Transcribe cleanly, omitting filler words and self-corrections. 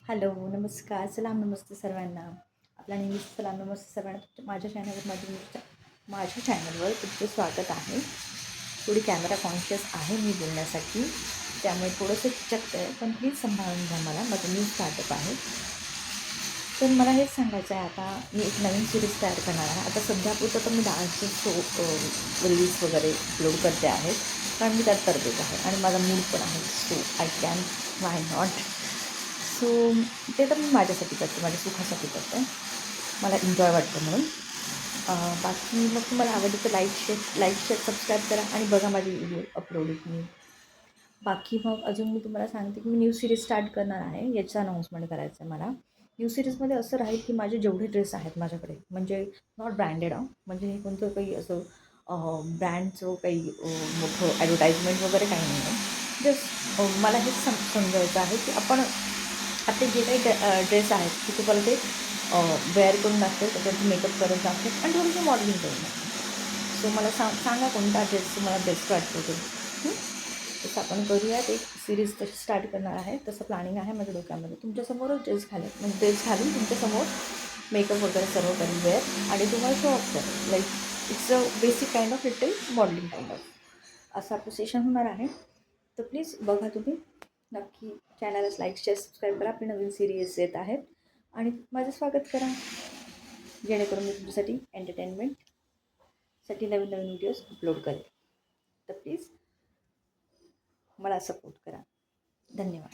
Hello, नमस्कार, सलाम, नमस्ते सर्वांना. आपला नेहमीच सलाम, नमस्ते सर्वांना. माझ्या चॅनलवर तुमचं स्वागत आहे. थोडी कॅमेरा कॉन्शियस आहे मी बोलण्यासाठी, त्यामुळे थोडंसं चिचकतं आहे, पण प्लीज सांभाळून घ्या मला. माझं न्यू स्टार्टअप आहे. तर मला हेच सांगायचं आहे, आता मी एक नवीन सिरीज तयार करणार आहे. आता सध्यापुरतं तर मी डान्सचे रील्स वगैरे अपलोड करते आहे, कारण मी त्यात तरबेज आहे आणि माझा मूड पण आहे. So I can why not. So ते तर मी माझ्यासाठी करते, माझ्या सुखासाठी करते, मला एन्जॉय वाटतं म्हणून. बाकी मग तुम्हाला आवडलं तर लाईक शेअर सबस्क्राईब करा आणि बघा माझे व्हिडिओ अपलोड मी. बाकी मग अजून मी तुम्हाला सांगते की मी न्यू सिरीज स्टार्ट करणार आहे, याचं अनाऊन्समेंट करायचं आहे मला. न्यू सिरीजमध्ये असं राहील की माझे जेवढे ड्रेस आहेत माझ्याकडे, म्हणजे नॉट ब्रँडेड म्हणजे हे कोणतं काही असं ब्रँडचं काही मोठं ॲडव्हर्टाईजमेंट वगैरे काही नाही आहे. जस्ट मला हेच समजायचं आहे की आपण आपले जे काही ड्रेस आहेत की तुम्हाला ते वेअर करून दाखवेल, त्याच्यावरती मेकअप करत दाखवेल आणि थोडीशी मॉडेलिंग करून दाखवेल. सो मला सांगा कोणता ड्रेस तुम्हाला बेस्ट वाटतो ते. तसं आपण करूयात. एक सिरीज तशी स्टार्ट करणार आहे, तसं प्लॅनिंग आहे माझ्या डोक्यामध्ये. तुमच्यासमोरच ड्रेस घालून तुमच्यासमोर मेकअप वगैरे सर्व करून वेअर आणि तुम्हाला शो ऑफ करेल. Like it's a basic kind of little modelling kind of असं आपलं सेशन होणार आहे. तर प्लीज बघा तुम्ही नक्की. चॅनलला लाईक शेअर सबस्क्राईब करा. आपली नवीन सिरीज येत आहेत आणि माझं स्वागत करा, जेणेकरून मी तुमच्यासाठी एंटरटेनमेंटसाठी नवीन नवीन व्हिडिओज अपलोड करेल. तर प्लीज मला सपोर्ट करा. धन्यवाद.